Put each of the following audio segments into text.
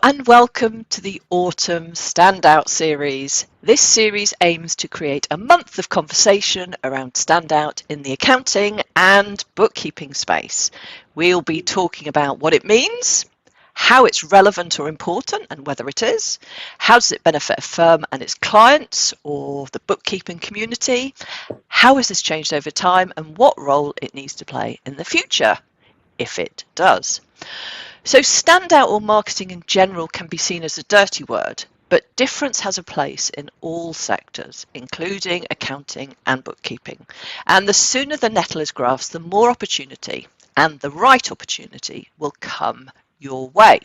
and welcome to the Autumn Standout series. This series aims to create a month of conversation around standout in the accounting and bookkeeping space. We'll be talking about what it means, how it's relevant or important and whether it is, how does it benefit a firm and its clients or the bookkeeping community, how has this changed over time and what role it needs to play in the future, if it does. So standout or marketing in general can be seen as a dirty word, but difference has a place in all sectors, including accounting and bookkeeping. And the sooner the nettle is grasped, the more opportunity, and the right opportunity, will come your way.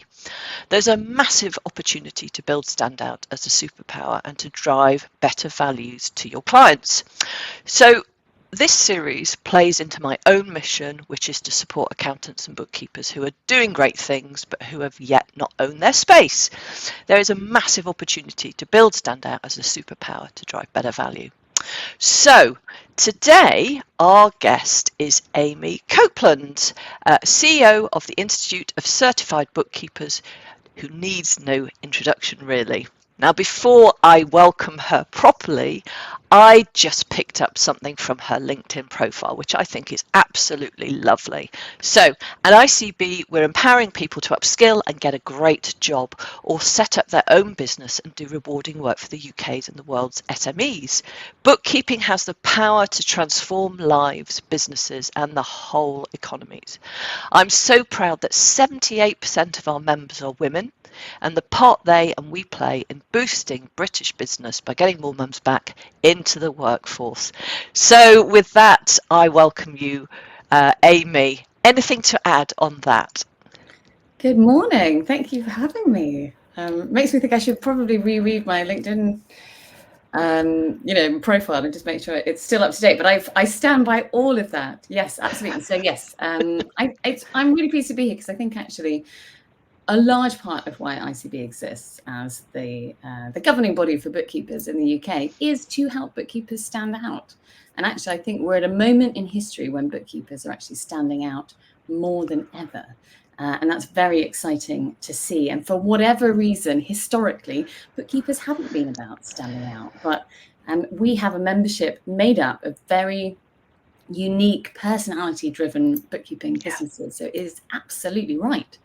There's a massive opportunity to build standout as a superpower and to drive better values to your clients. So this series plays into my own mission, which is to support accountants and bookkeepers who are doing great things but who have yet not owned their space. There is a massive opportunity to build standout as a superpower to drive better value. So today our guest is Ami Copeland, CEO of the Institute of Certified Bookkeepers, who needs no introduction really. Now, before I welcome her properly, I just picked up something from her LinkedIn profile, which I think is absolutely lovely. So at ICB, we're empowering people to upskill and get a great job or set up their own business and do rewarding work for the UK's and the world's SMEs. Bookkeeping has the power to transform lives, businesses, and the whole economies. I'm so proud that 78% of our members are women, and the part they and we play in boosting British business by getting more mums back into the workforce. So with that, I welcome you, Ami. Anything to add on that? Good morning. Thank you for having me. Makes me think I should probably reread my LinkedIn profile and just make sure it's still up to date. But I stand by all of that. Yes, absolutely. So yes, I'm really pleased to be here because I think actually a large part of why ICB exists as the governing body for bookkeepers in the UK is to help bookkeepers stand out. And actually, I think we're at a moment in history when bookkeepers are actually standing out more than ever. And that's very exciting to see. And for whatever reason, historically, bookkeepers haven't been about standing out. But we have a membership made up of very unique, personality-driven bookkeeping businesses. So it is absolutely right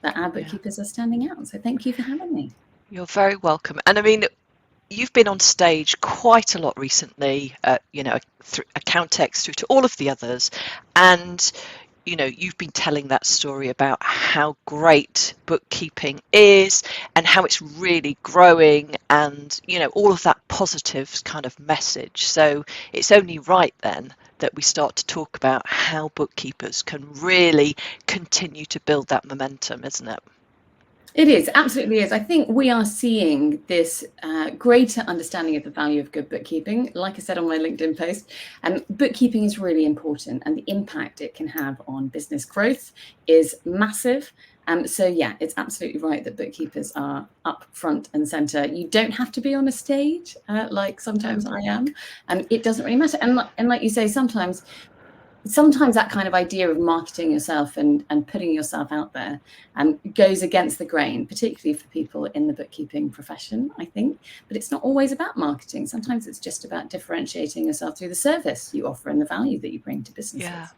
that our bookkeepers are standing out. So thank you for having me. You're very welcome. And I mean, you've been on stage quite a lot recently, through Accountex through to all of the others. And, you've been telling that story about how great bookkeeping is and how it's really growing and, all of that positive kind of message. So it's only right then that we start to talk about how bookkeepers can really continue to build that momentum, isn't it? It is, absolutely is. I think we are seeing this greater understanding of the value of good bookkeeping. Like I said on my LinkedIn post, bookkeeping is really important and the impact it can have on business growth is massive. So yeah, it's absolutely right that bookkeepers are up front and center. You don't have to be on a stage like sometimes I am. It doesn't really matter. And like you say, sometimes that kind of idea of marketing yourself and putting yourself out there goes against the grain, particularly for people in the bookkeeping profession, I think. But it's not always about marketing. Sometimes it's just about differentiating yourself through the service you offer and the value that you bring to businesses. Yeah.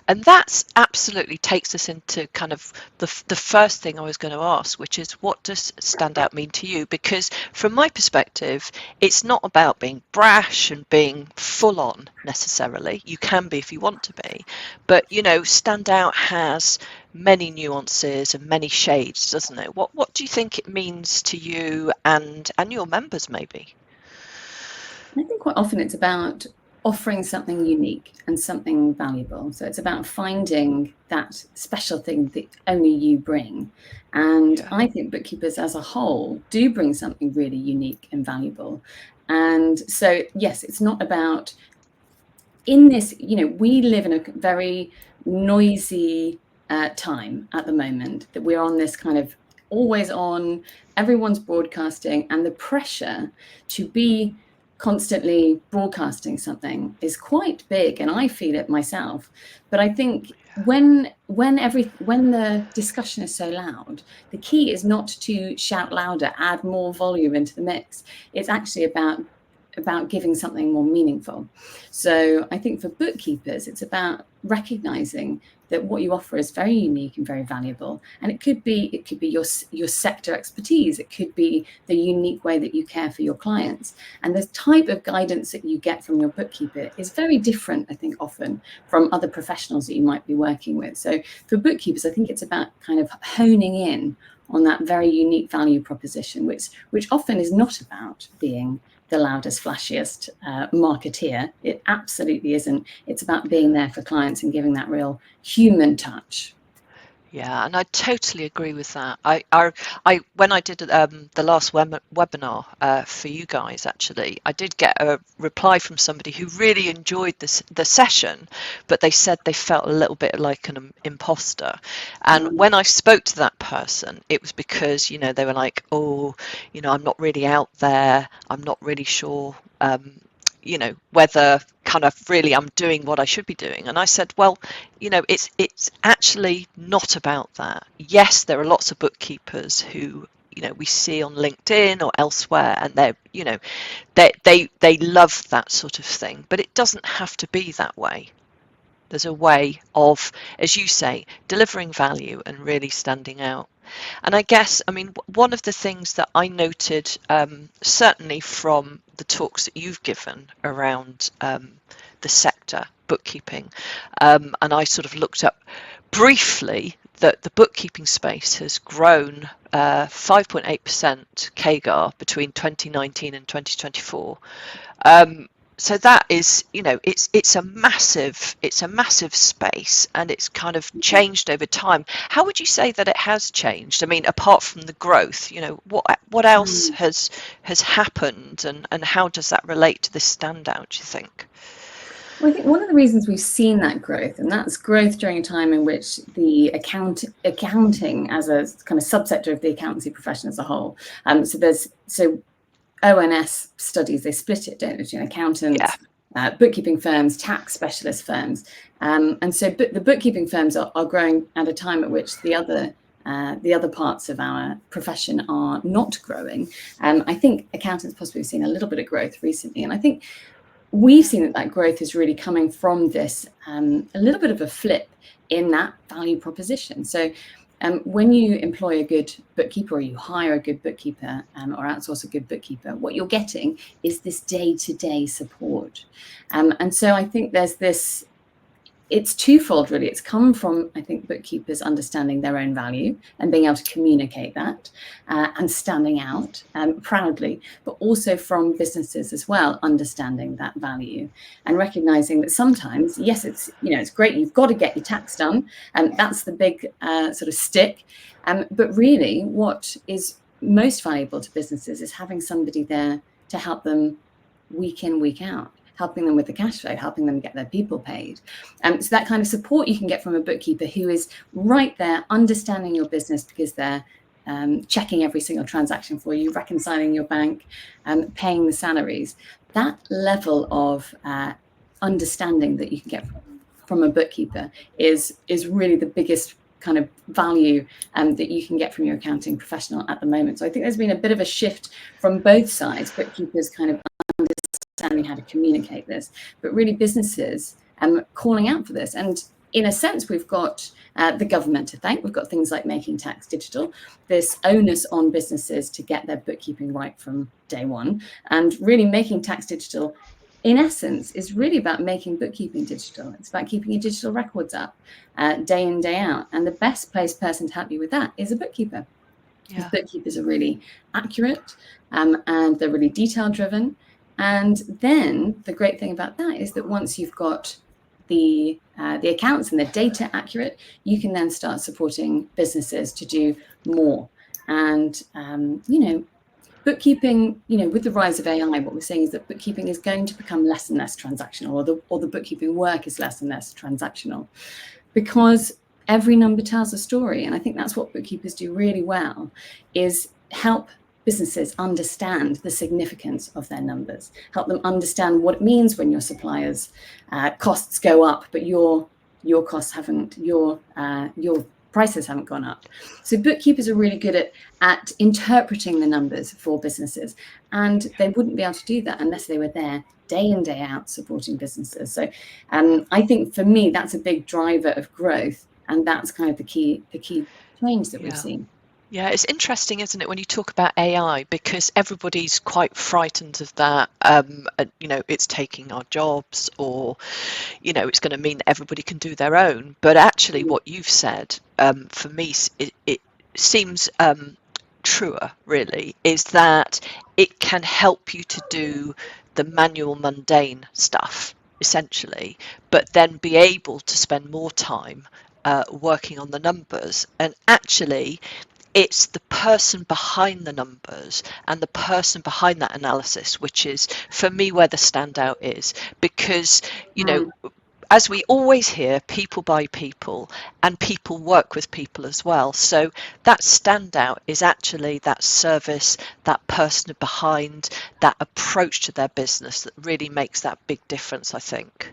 And that absolutely takes us into kind of the first thing I was going to ask, which is what does standout mean to you? Because from my perspective, it's not about being brash and being full on necessarily. You can be if you want to be. But, standout has many nuances and many shades, doesn't it? What do you think it means to you and your members maybe? I think quite often it's about offering something unique and something valuable. So it's about finding that special thing that only you bring. And I think bookkeepers as a whole do bring something really unique and valuable. And so, yes, it's not about in this, we live in a very noisy time at the moment that we're on this kind of always on, everyone's broadcasting and the pressure to be constantly broadcasting something is quite big, and I feel it myself. But I think when the discussion is so loud, the key is not to shout louder, add more volume into the mix. It's actually about giving something more meaningful. So I think for bookkeepers, it's about recognizing that what you offer is very unique and very valuable. And it could be your sector expertise. It could be the unique way that you care for your clients. And the type of guidance that you get from your bookkeeper is very different, I think, often from other professionals that you might be working with. So for bookkeepers, I think it's about kind of honing in on that very unique value proposition, which often is not about being the loudest, flashiest marketeer. It absolutely isn't. It's about being there for clients and giving that real human touch. Yeah, and I totally agree with that. When I did the last webinar for you guys, actually, I did get a reply from somebody who really enjoyed the session, but they said they felt a little bit like an imposter. And when I spoke to that person, it was because, you know, they were like, oh, you know, I'm not really out there. I'm not really sure, you know, whether kind of really I'm doing what I should be doing. And I said, well, you know, it's actually not about that. Yes, there are lots of bookkeepers who, you know, we see on LinkedIn or elsewhere, and they're, you know, they love that sort of thing, but it doesn't have to be that way. There's a way of, as you say, delivering value and really standing out. And I guess, I mean, one of the things that I noted, certainly from the talks that you've given around the sector, bookkeeping, and I sort of looked up briefly that the bookkeeping space has grown 5.8% CAGR between 2019 and 2024. So that is, you know, it's a massive space, and it's kind of changed over time. How would you say that it has changed? I mean, apart from the growth, you know, what else has happened, and how does that relate to this standout, do you think? Well, I think one of the reasons we've seen that growth, and that's growth during a time in which the accounting as a kind of subsector of the accountancy profession as a whole. So ONS studies, they split it, don't they? You know, accountants, bookkeeping firms, tax specialist firms. And so the bookkeeping firms are growing at a time at which the other parts of our profession are not growing. I think accountants possibly have seen a little bit of growth recently. And I think we've seen that growth is really coming from this, a little bit of a flip in that value proposition. So when you employ a good bookkeeper, or you hire a good bookkeeper, or outsource a good bookkeeper, what you're getting is this day-to-day support. And so I think there's this, it's twofold really. It's come from, I think, bookkeepers understanding their own value and being able to communicate that, and standing out proudly, but also from businesses as well, understanding that value and recognizing that sometimes, yes, it's, you know, it's great, you've got to get your tax done, and that's the big sort of stick. But really, what is most valuable to businesses is having somebody there to help them week in, week out, helping them with the cash flow, helping them get their people paid. So that kind of support you can get from a bookkeeper who is right there, understanding your business, because they're checking every single transaction for you, reconciling your bank, paying the salaries. That level of understanding that you can get from a bookkeeper is really the biggest kind of value that you can get from your accounting professional at the moment. So I think there's been a bit of a shift from both sides, bookkeepers kind of understanding how to communicate this, but really businesses calling out for this. And in a sense, we've got the government to thank. We've got things like Making Tax Digital, this onus on businesses to get their bookkeeping right from day one. And really, Making Tax Digital, in essence, is really about making bookkeeping digital. It's about keeping your digital records up day in, day out. And the best placed person to help you with that is a bookkeeper. Because bookkeepers are really accurate, and they're really detail driven. And then the great thing about that is that once you've got the accounts and the data accurate, you can then start supporting businesses to do more. And you know, bookkeeping, you know, with the rise of AI, what we're saying is that bookkeeping is going to become less and less transactional, or the bookkeeping work is less and less transactional, because every number tells a story. And I think that's what bookkeepers do really well, is help businesses understand the significance of their numbers, help them understand what it means when your suppliers' costs go up, but your costs haven't, your prices haven't gone up. So bookkeepers are really good at interpreting the numbers for businesses, and they wouldn't be able to do that unless they were there day in, day out supporting businesses. So I think for me, that's a big driver of growth, and that's kind of the key change that we've seen. Yeah, it's interesting, isn't it, when you talk about AI, because everybody's quite frightened of that. It's taking our jobs, or, it's going to mean that everybody can do their own. But actually, what you've said, for me, it seems truer, really, is that it can help you to do the manual, mundane stuff, essentially, but then be able to spend more time working on the numbers. And actually, it's the person behind the numbers and the person behind that analysis, which is, for me, where the standout is. Because, as we always hear, people buy people, and people work with people as well. So that standout is actually that service, that person behind, that approach to their business that really makes that big difference, I think.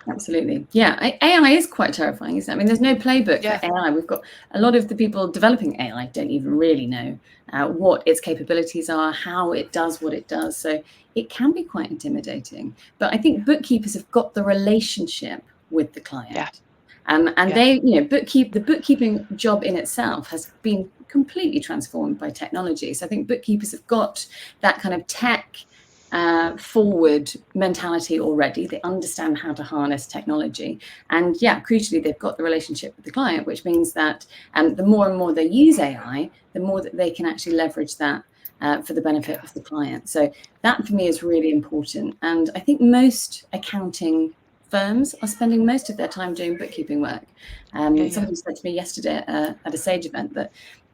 Absolutely. Yeah, AI is quite terrifying, isn't it? I mean, there's no playbook for AI. We've got a lot of the people developing AI don't even really know what its capabilities are, how it does what it does. So it can be quite intimidating. But I think bookkeepers have got the relationship with the client. They, the bookkeeping job in itself has been completely transformed by technology. So I think bookkeepers have got that kind of tech forward mentality already. They understand how to harness technology, and crucially, they've got the relationship with the client, which means that the more and more they use AI, the more that they can actually leverage that for the benefit of the client. So that for me is really important, and I think most accounting firms are spending most of their time doing bookkeeping work. Somebody said to me yesterday at a Sage event that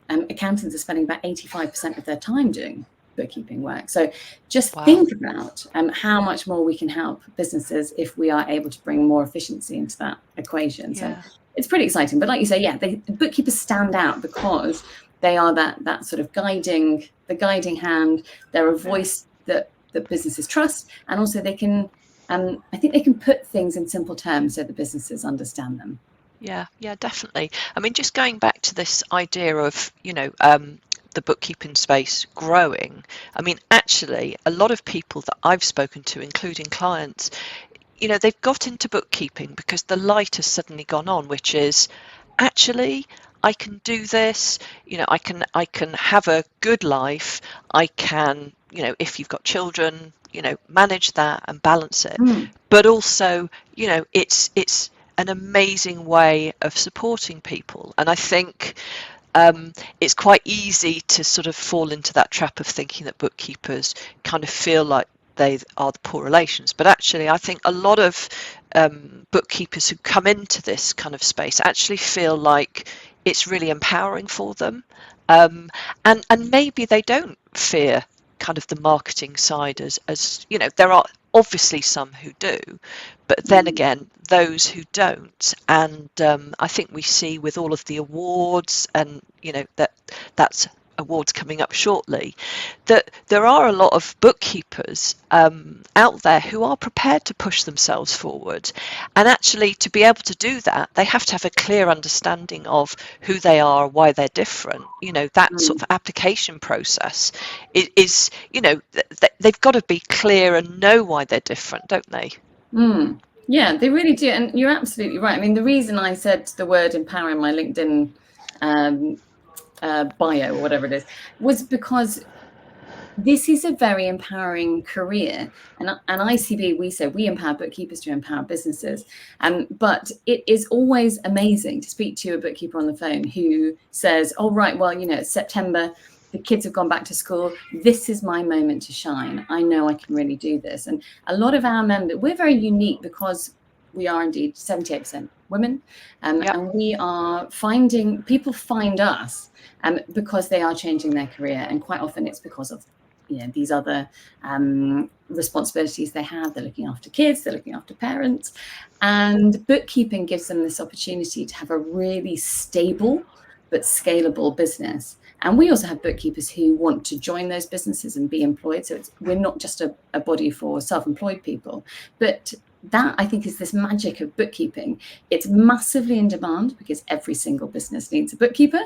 accountants are spending about 85% of their time doing bookkeeping work. So just think about how much more we can help businesses if we are able to bring more efficiency into that equation. So it's pretty exciting. But like you say, the bookkeepers stand out because they are that sort of guiding hand. They're a voice that businesses trust, and also they can I think they can put things in simple terms so that businesses understand them. Yeah, definitely. I mean, just going back to this idea of, the bookkeeping space growing. I mean, actually, a lot of people that I've spoken to, including clients, they've got into bookkeeping because the light has suddenly gone on, which is, actually, I can do this, I can have a good life. I can, if you've got children, manage that and balance it. But also, it's an amazing way of supporting people. And I think it's quite easy to sort of fall into that trap of thinking that bookkeepers kind of feel like they are the poor relations. But actually, I think a lot of bookkeepers who come into this kind of space actually feel like it's really empowering for them. And maybe they don't fear kind of the marketing side as there are obviously some who do, but then again, those who don't. And I think we see with all of the awards, and that's awards coming up shortly, that there are a lot of bookkeepers out there who are prepared to push themselves forward. And actually, to be able to do that, they have to have a clear understanding of who they are, why they're different. That sort of application process is they've got to be clear and know why they're different, don't they? Yeah, they really do. And you're absolutely right. I mean, the reason I said the word empower in my LinkedIn bio, or whatever it is, was because this is a very empowering career. And ICB, we say we empower bookkeepers to empower businesses. But it is always amazing to speak to a bookkeeper on the phone who says, oh, right, well, it's September, the kids have gone back to school. This is my moment to shine. I know I can really do this. And a lot of our members, we're very unique because we are indeed 78% women. And we are finding, people find us because they are changing their career. And quite often it's because of these other responsibilities they have. They're looking after kids, they're looking after parents. And bookkeeping gives them this opportunity to have a really stable but scalable business. And we also have bookkeepers who want to join those businesses and be employed. So we're not just a body for self-employed people, but that, I think, is this magic of bookkeeping. It's massively in demand because every single business needs a bookkeeper,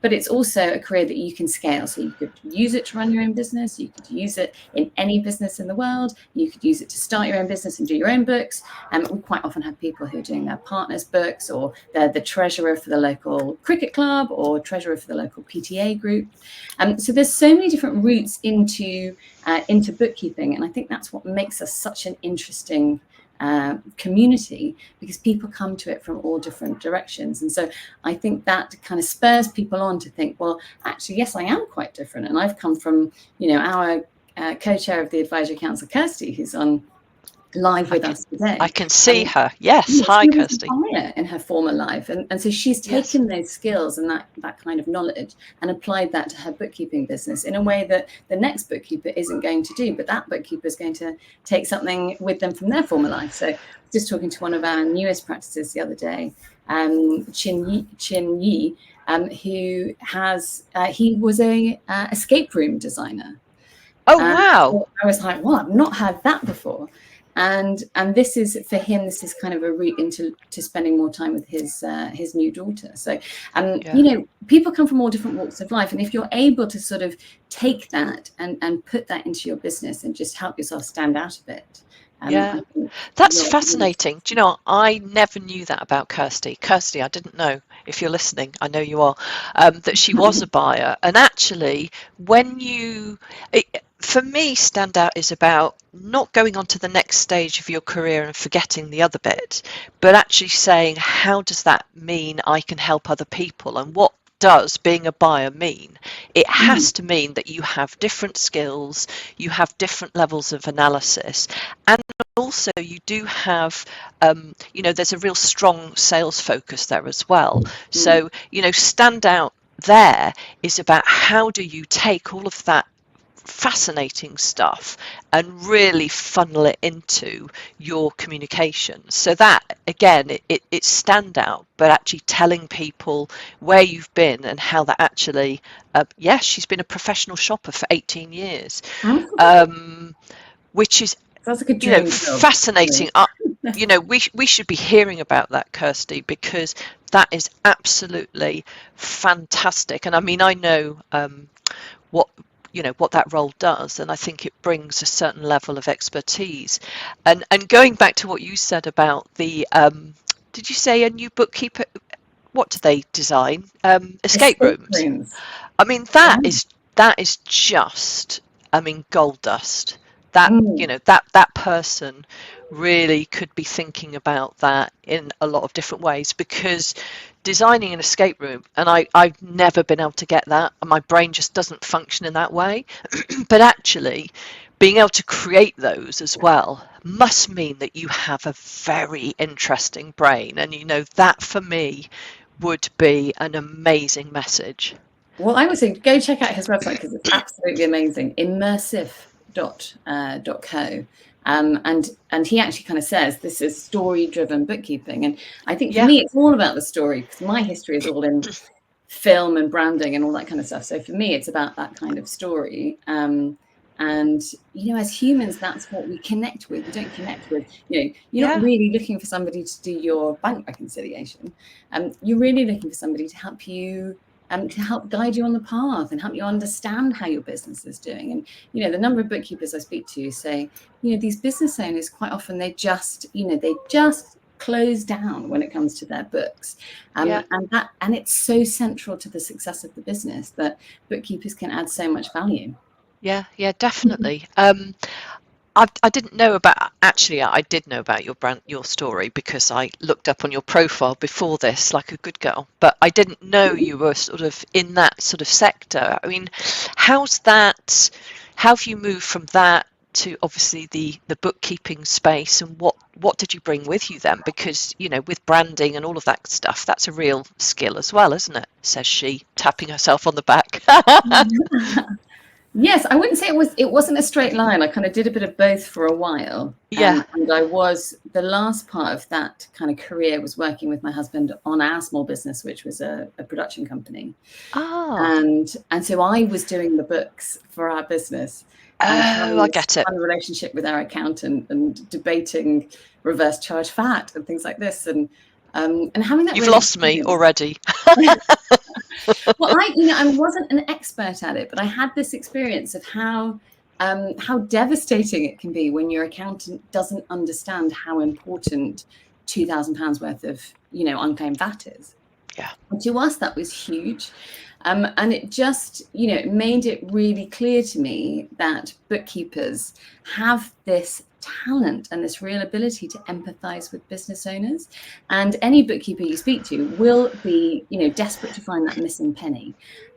but it's also a career that you can scale. So you could use it to run your own business. You could use it in any business in the world. You could use it to start your own business and do your own books. And we quite often have people who are doing their partners' books, or they're the treasurer for the local cricket club or treasurer for the local PTA group. So there's so many different routes into bookkeeping. And I think that's what makes us such an interesting community, because people come to it from all different directions. And so I think that kind of spurs people on to think, well, actually, yes, I am quite different. And I've come from, our co-chair of the Advisory Council, Kirsty, who's on live with us today. I can see her. Yes. Hi, Kirsty. She was a buyer in her former life. And so she's taken those skills and that kind of knowledge and applied that to her bookkeeping business in a way that the next bookkeeper isn't going to do. But that bookkeeper is going to take something with them from their former life. So just talking to one of our newest practices the other day, Chin Yi, who has, he was a escape room designer. Oh, wow. So I was like, well, I've not heard that before. And this is, for him, this is kind of a route into spending more time with his new daughter. So, people come from all different walks of life. And if you're able to sort of take that and put that into your business and just help yourself stand out a bit. That's fascinating. Do you know, I never knew that about Kirsty. Kirsty, I didn't know, if you're listening, I know you are, that she was a buyer. And actually, for me, stand out is about not going on to the next stage of your career and forgetting the other bit, but actually saying, how does that mean I can help other people? And what does being a buyer mean? It has to mean that you have different skills, you have different levels of analysis, and also you do have, there's a real strong sales focus there as well. So, stand out there is about how do you take all of that fascinating stuff and really funnel it into your communications. So that, again, it's stand out, but actually telling people where you've been and how that actually, she's been a professional shopper for 18 years, which is, that's a good fascinating. We should be hearing about that, Kirsty, because that is absolutely fantastic. And I mean, I know what that role does, and I think it brings a certain level of expertise. And going back to what you said about the did you say a new bookkeeper, what do they design? Escape rooms. I mean, that is just, gold dust. That that person really could be thinking about that in a lot of different ways, because designing an escape room, and I've never been able to get that, and my brain just doesn't function in that way. But actually being able to create those as well must mean that you have a very interesting brain, and that for me would be an amazing message. Well, I would say go check out his website, because it's absolutely amazing. Immersive.co. And he actually kind of says this is story-driven bookkeeping. And I think for me, it's all about the story, because my history is all in film and branding and all that kind of stuff. So for me, it's about that kind of story. And, as humans, that's what we connect with. We don't connect with, you're not really looking for somebody to do your bank reconciliation. You're really looking for somebody to help you, to help guide you on the path and help you understand how your business is doing. And, the number of bookkeepers I speak to say, these business owners, quite often, they just close down when it comes to their books. And it's so central to the success of the business that bookkeepers can add so much value. Yeah, definitely. I didn't know about, actually, I did know about your story, because I looked up on your profile before this, like a good girl, but I didn't know you were sort of in that sort of sector. I mean, how have you moved from that to obviously the bookkeeping space, and what did you bring with you then? Because, with branding and all of that stuff, that's a real skill as well, isn't it? Says she, tapping herself on the back. Yes, I wouldn't say it wasn't a straight line. I kind of did a bit of both for a while. Yeah. And I was, the last part of that kind of career was working with my husband on our small business, which was a production company. Ah. And so I was doing the books for our business and Oh, having I this get it. fun relationship with our accountant and debating reverse charge VAT and things like this. And having that You've real lost me experience. already. Well, I wasn't an expert at it, but I had this experience of how devastating it can be when your accountant doesn't understand how important £2,000 worth of unclaimed VAT is. Yeah. And to us, that was huge. And it just, it made it really clear to me that bookkeepers have this talent and this real ability to empathize with business owners. And any bookkeeper you speak to will be, desperate to find that missing penny.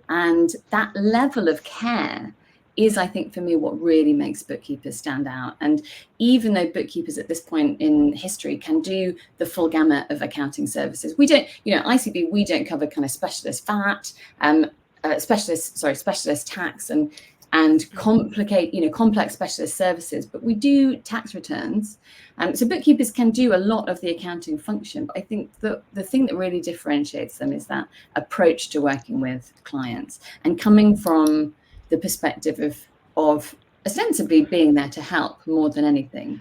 And that level of care is, I think, for me, what really makes bookkeepers stand out. And even though bookkeepers at this point in history can do the full gamut of accounting services, we don't, ICB, we don't cover kind of specialist VAT, specialist tax and complex specialist services, but we do tax returns. So bookkeepers can do a lot of the accounting function. But I think the thing that really differentiates them is that approach to working with clients and coming from the perspective of ostensibly being there to help more than anything,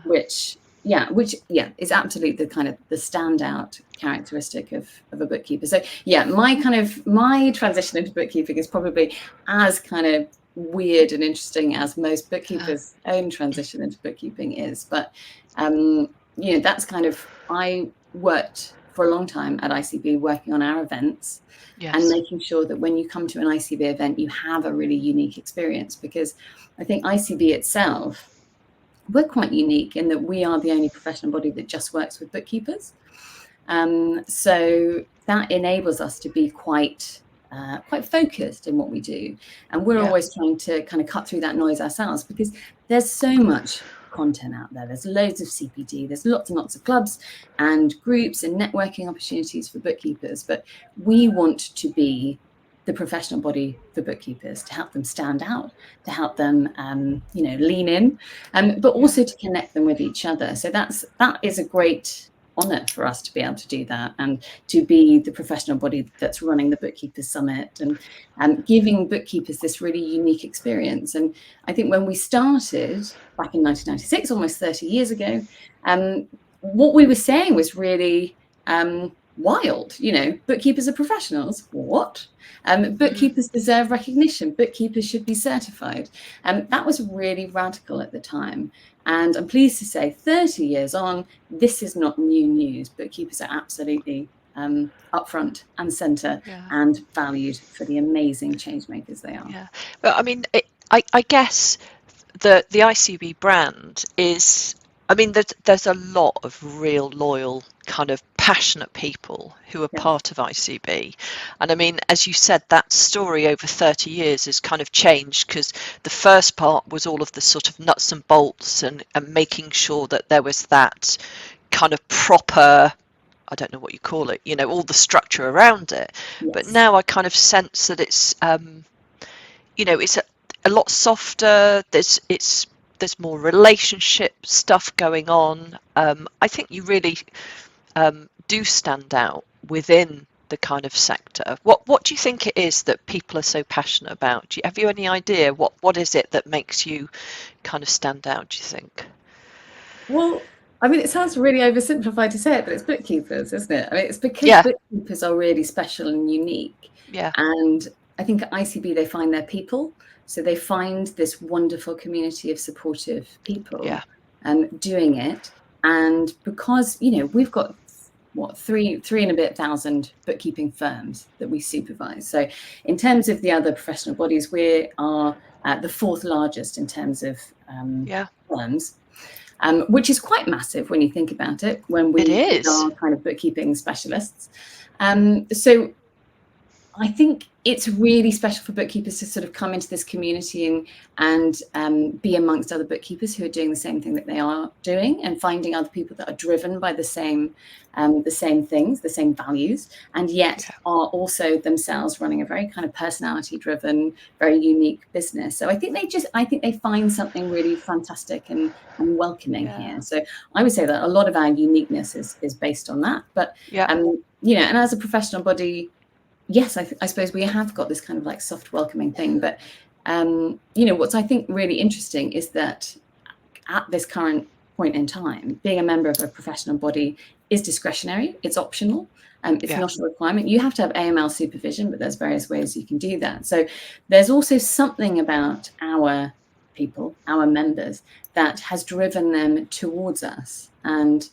which is absolutely the kind of the standout characteristic of a bookkeeper. So my transition into bookkeeping is probably as kind of weird and interesting as most bookkeepers' own transition into bookkeeping is. But that's kind of, I worked for a long time at ICB working on our events. Yes. And making sure that when you come to an ICB event, you have a really unique experience, because I think ICB itself, we're quite unique in that we are the only professional body that just works with bookkeepers. So that enables us to be quite focused in what we do. And we're always trying to kind of cut through that noise ourselves, because there's so much content out there. There's loads of CPD, there's lots and lots of clubs and groups and networking opportunities for bookkeepers, but we want to be the professional body for bookkeepers, to help them stand out, to help them lean in, but also to connect them with each other. So that is a great honor for us to be able to do that, and to be the professional body that's running the Bookkeepers Summit and giving bookkeepers this really unique experience. And I think when we started back in 1996, almost 30 years ago, what we were saying was really wild. Bookkeepers are professionals. What? Bookkeepers deserve recognition. Bookkeepers should be certified. That was really radical at the time. And I'm pleased to say 30 years on, this is not new news. Bookkeepers are absolutely up front and centre and valued for the amazing change makers they are. Yeah. Well, I mean, I guess the ICB brand is, I mean, there's a lot of real loyal, kind of passionate people who are part of ICB. And I mean, as you said, that story over 30 years has kind of changed, because the first part was all of the sort of nuts and bolts and making sure that there was that kind of proper, I don't know what you call it, all the structure around it. Yes. But now I kind of sense that it's, it's a lot softer. There's more relationship stuff going on. I think you really do stand out within the kind of sector. What do you think it is that people are so passionate about? Have you any idea what is it that makes you kind of stand out, do you think? Well, I mean, it sounds really oversimplified to say it, but it's bookkeepers, isn't it? I mean, it's because bookkeepers are really special and unique. Yeah. And I think at ICB, they find their people. So they find this wonderful community of supportive people doing it. And because, we've got, three and a bit thousand bookkeeping firms that we supervise. So in terms of the other professional bodies, we are the fourth largest in terms of firms, which is quite massive when you think about it, when we are kind of bookkeeping specialists. So I think it's really special for bookkeepers to sort of come into this community and be amongst other bookkeepers who are doing the same thing that they are doing, and finding other people that are driven by the same things, the same values, and yet are also themselves running a very kind of personality-driven, very unique business. So I think they find something really fantastic and welcoming here. So I would say that a lot of our uniqueness is based on that. But you know, and as a professional body, yes, I suppose we have got this kind of like soft welcoming thing, but you know, what's I think really interesting is that at this current point in time, being a member of a professional body is discretionary, it's optional, it's not a requirement. You have to have AML supervision, but there's various ways you can do that. So there's also something about our people, our members, that has driven them towards us, and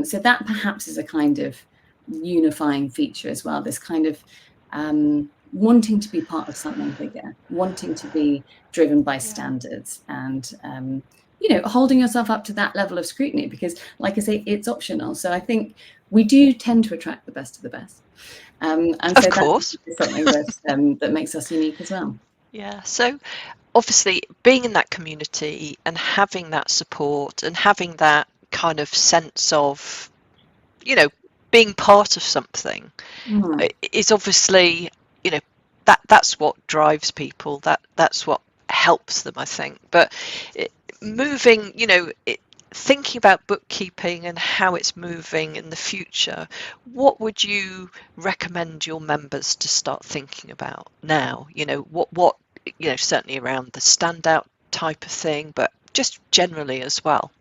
so that perhaps is a kind of unifying feature as well, this kind of wanting to be part of something bigger, wanting to be driven by standards, and you know, holding yourself up to that level of scrutiny, because like I say, it's optional. So I think we do tend to attract the best of the best, and so of course, that's something that makes us unique as well. Yeah, so obviously being in that community and having that support and having that kind of sense of, you know, being part of something is obviously, you know, that's what drives people, that's what helps them, I think. But moving, you know, thinking about bookkeeping and how it's moving in the future, what would you recommend your members to start thinking about now? You know, what you know, certainly around the standout type of thing, but just generally as well.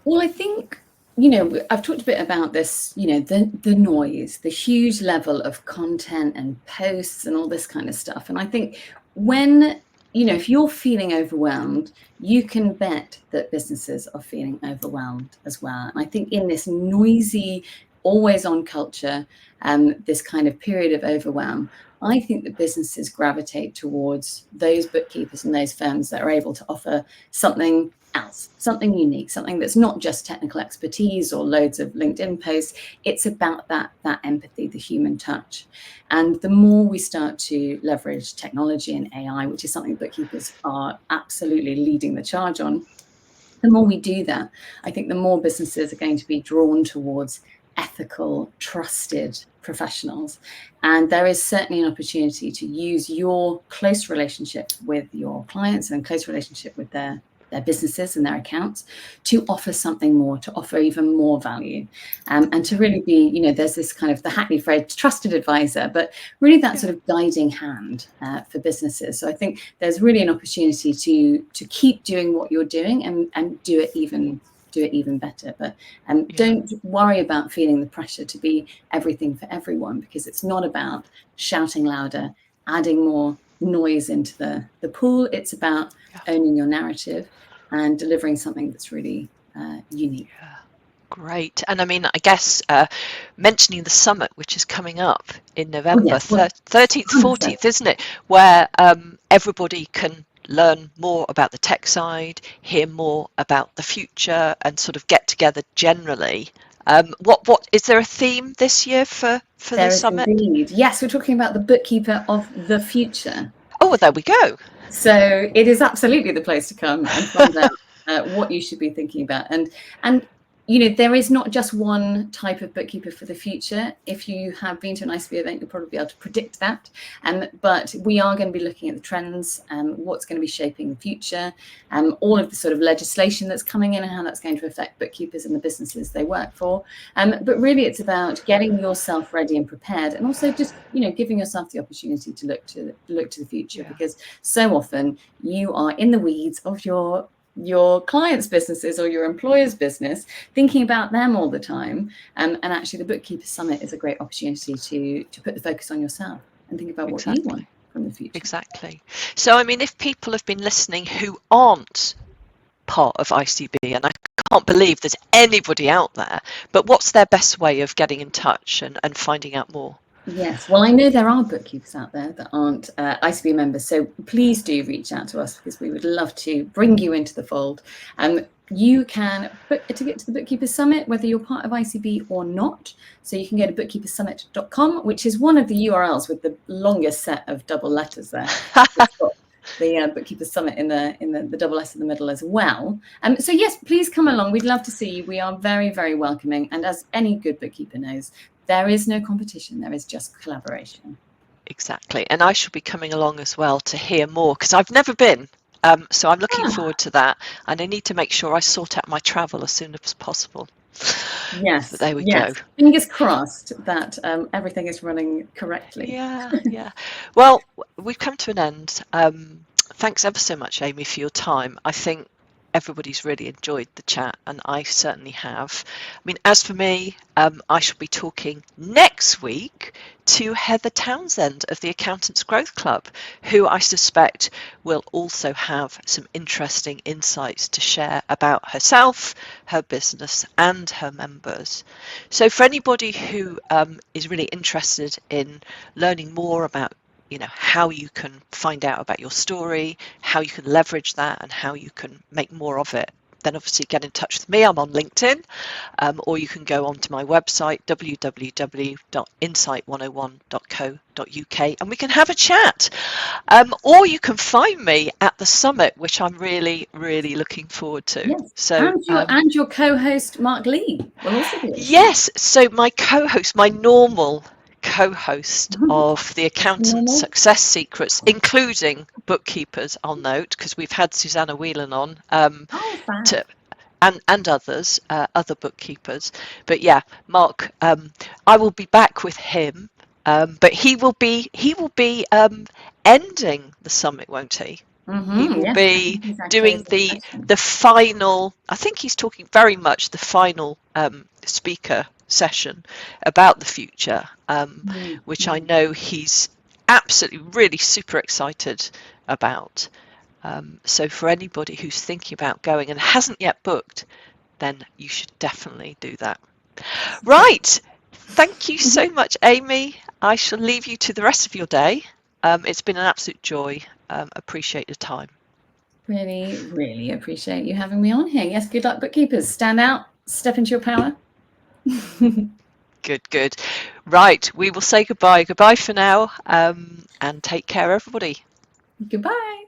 Well, I think, you know, I've talked a bit about this, you know, the noise, the huge level of content and posts and all this kind of stuff. And I think when, you know, if you're feeling overwhelmed, you can bet that businesses are feeling overwhelmed as well. And I think in this noisy, always on culture, this kind of period of overwhelm, I think that businesses gravitate towards those bookkeepers and those firms that are able to offer something else, something unique, something that's not just technical expertise or loads of LinkedIn posts. It's about that empathy, the human touch. And the more we start to leverage technology and AI, which is something bookkeepers are absolutely leading the charge on, the more we do that, I think the more businesses are going to be drawn towards ethical, trusted professionals. And there is certainly an opportunity to use your close relationship with your clients and close relationship with their businesses and their accounts to offer something more, to offer even more value, and to really be, you know, there's this kind of the Hackney phrase, trusted advisor, but really that sort of guiding hand for businesses. So I think there's really an opportunity to keep doing what you're doing and do it even better. But don't worry about feeling the pressure to be everything for everyone, because it's not about shouting louder, adding more noise into the pool. It's about owning your narrative and delivering something that's really unique. Great. And I mean, I guess mentioning the summit, which is coming up in November, 13th, 14th, isn't it? Where everybody can learn more about the tech side, hear more about the future, and sort of get together generally. What is there a theme this year for the summit? Indeed. Yes, we're talking about the bookkeeper of the future. Oh, well, there we go. So it is absolutely the place to come and find out what you should be thinking about. And you know, there is not just one type of bookkeeper for the future. If you have been to an ICB event, you'll probably be able to predict that. But we are going to be looking at the trends, what's going to be shaping the future, all of the sort of legislation that's coming in and how that's going to affect bookkeepers and the businesses they work for. But really, it's about getting yourself ready and prepared, and also just, you know, giving yourself the opportunity to look to the future, because so often you are in the weeds of your clients' businesses or your employer's business, thinking about them all the time. And actually the Bookkeepers Summit is a great opportunity to put the focus on yourself and think about what you want from the future. Exactly. So, I mean, if people have been listening who aren't part of ICB, and I can't believe there's anybody out there, but what's their best way of getting in touch and finding out more? Yes, well, I know there are bookkeepers out there that aren't ICB members, so please do reach out to us, because we would love to bring you into the fold. you can book a ticket to the Bookkeepers Summit, whether you're part of ICB or not. So you can go to bookkeepersummit.com, which is one of the URLs with the longest set of double letters there. It's got the Bookkeepers Summit in the double S in the middle as well. So yes, please come along. We'd love to see you. We are very, very welcoming. And as any good bookkeeper knows, there is no competition. There is just collaboration. Exactly. And I shall be coming along as well to hear more, because I've never been. So I'm looking forward to that, and I need to make sure I sort out my travel as soon as possible. Yes. But there we go. Fingers crossed that everything is running correctly. Yeah. Well, we've come to an end. Thanks ever so much, Amy, for your time. I think everybody's really enjoyed the chat, and I certainly have. I mean, as for me, I shall be talking next week to Heather Townsend of the Accountants Growth Club, who I suspect will also have some interesting insights to share about herself, her business, and her members. So for anybody who is really interested in learning more about how you can find out about your story, how you can leverage that, and how you can make more of it, then obviously get in touch with me. I'm on LinkedIn, or you can go onto my website, www.insight101.co.uk, and we can have a chat. Or you can find me at the summit, which I'm really, really looking forward to. Yes. So, and your co-host, Mark Lee, will also be. Yes. So my co-host, my normal co-host of the Accountant Success Secrets, including Bookkeepers, I'll note, because we've had Susanna Whelan on, and others, other bookkeepers. But yeah, Mark, I will be back with him, but he will be ending the summit, won't he? He will be doing the final. I think he's talking very much the final speaker session about the future, which I know he's absolutely really super excited about. So for anybody who's thinking about going and hasn't yet booked, then you should definitely do that. Right. Thank you so much, Amy. I shall leave you to the rest of your day. It's been an absolute joy. Appreciate your time. Really, really appreciate you having me on here. Yes, good luck, bookkeepers. Stand out, step into your power. Good. Right, we will say goodbye. Goodbye for now, and take care, everybody. Goodbye.